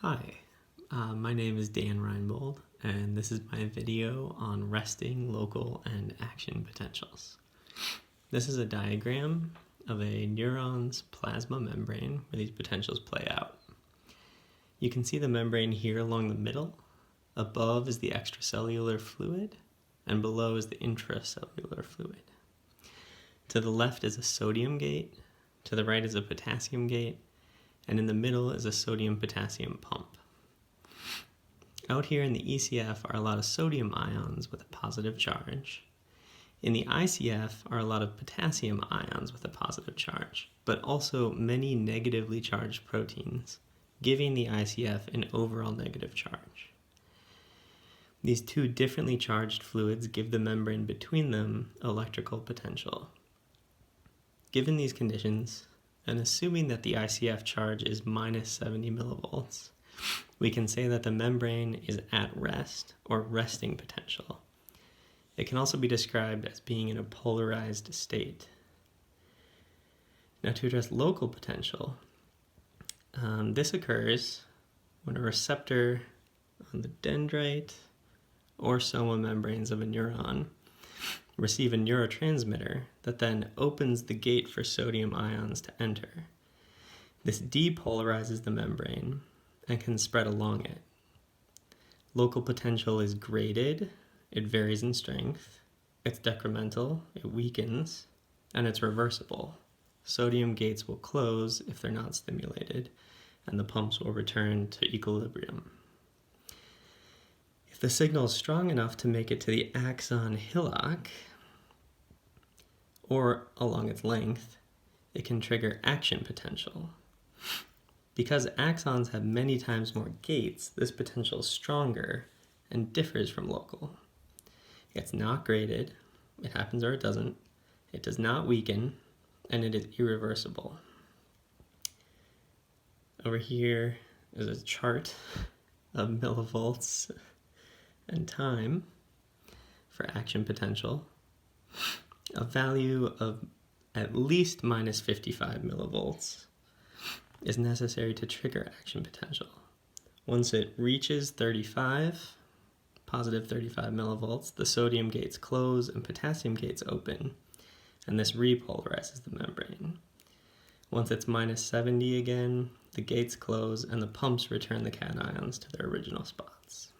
Hi, my name is Dan Reinbold, and this is my video on resting local and action potentials. This is a diagram of a neuron's plasma membrane where these potentials play out. You can see the membrane here along the middle. Above is the extracellular fluid, and below is the intracellular fluid. To the left is a sodium gate, to the right is a potassium gate, and in the middle is a sodium-potassium pump. Out here in the ECF are a lot of sodium ions with a positive charge. In the ICF are a lot of potassium ions with a positive charge, but also many negatively charged proteins, giving the ICF an overall negative charge. These two differently charged fluids give the membrane between them electrical potential. Given these conditions, and assuming that the ICF charge is minus 70 millivolts, we can say that the membrane is at rest or resting potential. It can also be described as being in a polarized state. Now, to address local potential, this occurs when a receptor on the dendrite or soma membranes of a neuron receive a neurotransmitter that then opens the gate for sodium ions to enter. This depolarizes the membrane and can spread along it. Local potential is graded, it varies in strength, it's decremental, it weakens, and it's reversible. Sodium gates will close if they're not stimulated, and the pumps will return to equilibrium. If the signal is strong enough to make it to the axon hillock, or along its length, it can trigger action potential. Because axons have many times more gates, this potential is stronger and differs from local. It's not graded, it happens or it doesn't, it does not weaken, and it is irreversible. Over here is a chart of millivolts and time for action potential. A value of at least minus 55 millivolts is necessary to trigger action potential. Once it reaches 35, positive 35 millivolts, the sodium gates close and potassium gates open, and this repolarizes the membrane. Once it's minus 70 again, the gates close and the pumps return the cations to their original spots.